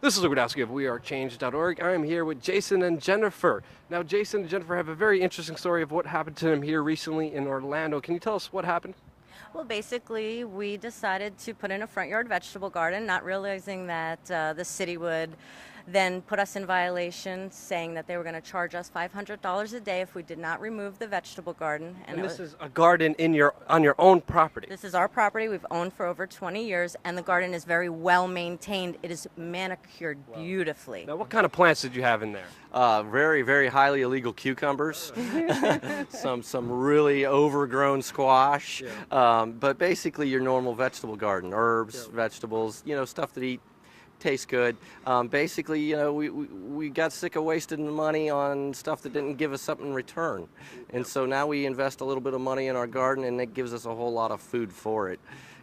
This is Luke Wadowski of WeAreChange.org. I'm here with Jason and Jennifer. Now, Jason and Jennifer have a very interesting story of what happened to them here recently in Orlando. Can you tell us what happened? Well, basically, we decided to put in a front yard vegetable garden, not realizing that the city would then put us in violation, saying that they were going to charge us $500 a day if we did not remove the vegetable garden. And this is a garden on your own property. This is our property. We've owned for over 20 years, and the garden is very well maintained. It is manicured beautifully. Now, what kind of plants did you have in there? Very, very highly illegal cucumbers, some really overgrown squash, but basically your normal vegetable garden, herbs, vegetables, stuff that tastes good. Basically, we got sick of wasting the money on stuff that didn't give us something in return. And so now we invest a little bit of money in our garden, and it gives us a whole lot of food for it.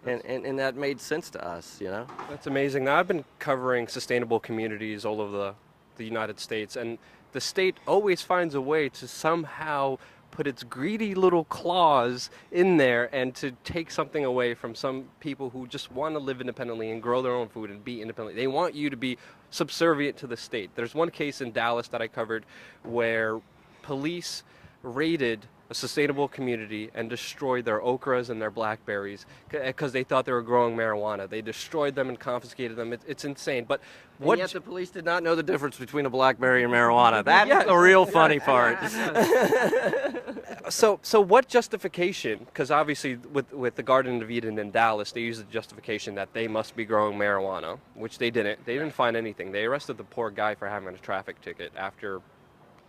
And that made sense to us, That's amazing. Now, I've been covering sustainable communities all over the United States, and the state always finds a way to somehow put its greedy little claws in there and to take something away from some people who just want to live independently and grow their own food and be independent. They want you to be subservient to the state. There's one case in Dallas that I covered where police raided a sustainable community and destroyed their okras and their blackberries because they thought they were growing marijuana. They destroyed them and confiscated them. It's insane. But and yet the police did not know the difference between a blackberry and marijuana. That's the real funny part. So what justification, because obviously with the Garden of Eden in Dallas, they used the justification that they must be growing marijuana, which they didn't. They didn't find anything. They arrested the poor guy for having a traffic ticket after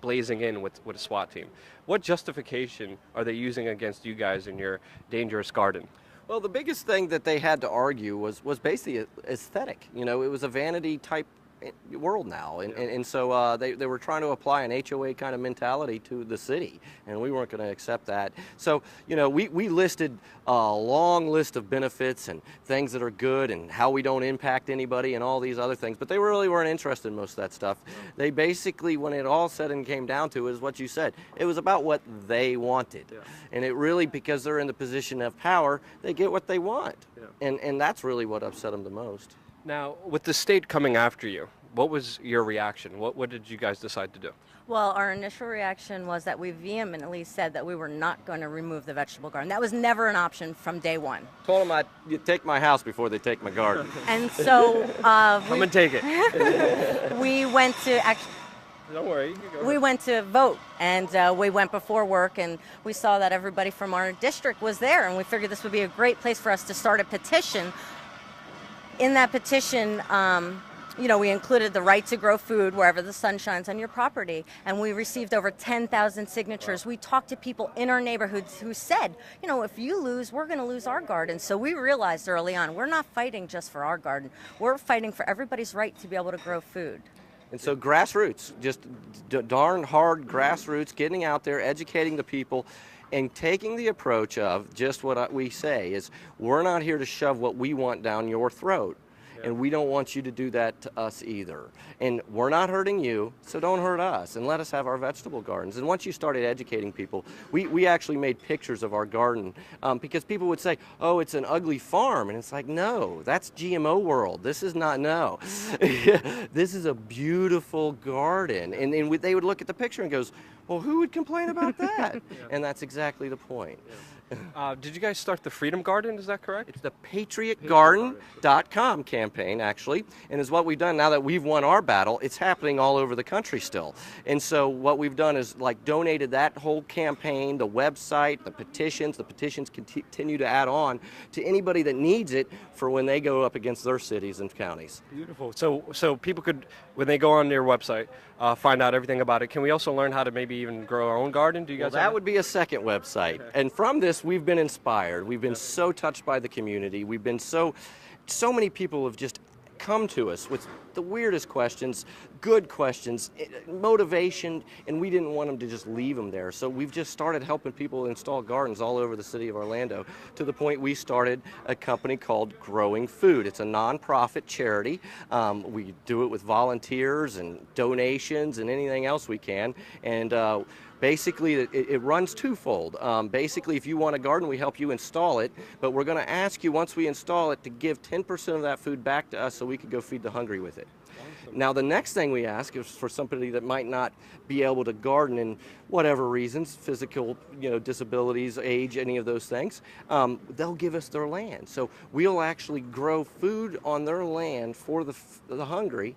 blazing in with a SWAT team. What justification are they using against you guys in your dangerous garden? Well, the biggest thing that they had to argue was basically aesthetic. It was a vanity type world now, and so they were trying to apply an HOA kind of mentality to the city, and we weren't going to accept that. So we listed a long list of benefits and things that are good and how we don't impact anybody and all these other things, but they really weren't interested in most of that stuff. They basically, when it all said and came down to, is what you said. It was about what they wanted, and it really, because they're in the position of power, they get what they want, and that's really what upset them the most. Now, with the state coming after you, what was your reaction? What did you guys decide to do? Well, our initial reaction was that we vehemently said that we were not going to remove the vegetable garden. That was never an option from day one. Told them I'd take my house before they take my garden. And so come and take it. We went to Don't worry, you can go. We went to vote, and we went before work, and we saw that everybody from our district was there, and we figured this would be a great place for us to start a petition. In that petition, we included the right to grow food wherever the sun shines on your property, and we received over 10,000 signatures. Wow. We talked to people in our neighborhoods who said, if you lose, we're going to lose our garden. So we realized early on, we're not fighting just for our garden. We're fighting for everybody's right to be able to grow food. And so grassroots, just darn hard grassroots, getting out there, educating the people, and taking the approach of just what we say is, we're not here to shove what we want down your throat. And we don't want you to do that to us either. And we're not hurting you, so don't hurt us, and let us have our vegetable gardens. And once you started educating people, we actually made pictures of our garden, because people would say, oh, it's an ugly farm. And it's like, no, that's GMO world. This is not, no. This is a beautiful garden. And they would look at the picture and goes, well, who would complain about that? And that's exactly the point. Did you guys start the Freedom Garden? Is that correct? It's the PatriotGarden.com campaign, actually, and is what we've done now that we've won our battle. It's happening all over the country still. And so what we've done is donated that whole campaign, the website, the petitions continue to add on to anybody that needs it for when they go up against their cities and counties. Beautiful. So people could, when they go on your website, find out everything about it. Can we also learn how to maybe even grow our own garden? Do you guys? Well, that would be a second website. Okay. And from this, we've been inspired. We've been so touched by the community. We've been so many people have just come to us with the weirdest questions, good questions, motivation, and we didn't want them to just leave them there. So we've just started helping people install gardens all over the city of Orlando, to the point we started a company called Growing Food. It's a nonprofit charity. We do it with volunteers and donations and anything else we can. And Basically, it runs twofold. Basically, if you want a garden, we help you install it, but we're going to ask you once we install it to give 10% of that food back to us so we could go feed the hungry with it. Now, the next thing we ask is for somebody that might not be able to garden in whatever reasons, physical, disabilities, age, any of those things, they'll give us their land. So we'll actually grow food on their land for the hungry,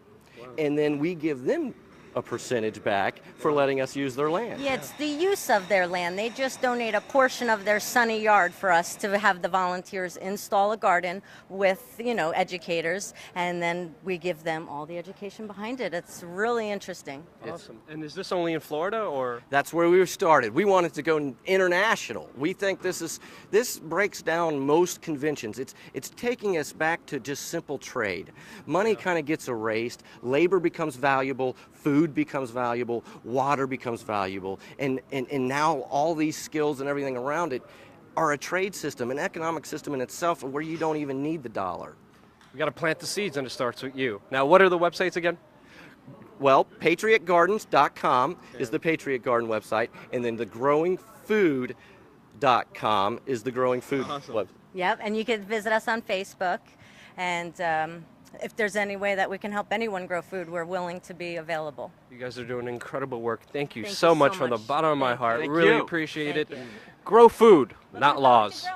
and then we give them a percentage back for letting us use their land. Yeah, it's the use of their land. They just donate a portion of their sunny yard for us to have the volunteers install a garden with, educators, and then we give them all the education behind it. It's really interesting. Awesome. And is this only in Florida, or? That's where we started. We wanted to go international. We think this breaks down most conventions. It's taking us back to just simple trade. Money kind of gets erased. Labor becomes valuable. Food becomes valuable. Water becomes valuable. And now all these skills and everything around it are a trade system, an economic system in itself where you don't even need the dollar. We got to plant the seeds, and it starts with you. Now, what are the websites again? Well, patriotgardens.com is the Patriot Garden website, and then thegrowingfood.com is the Growing Food website. Yep, and you can visit us on Facebook, and if there's any way that we can help anyone grow food, we're willing to be available. You guys are doing incredible work. Thank you Thank so you so much from the much. bottom of my heart. Thank Really you. appreciate it. Thank you. Grow food, not laws.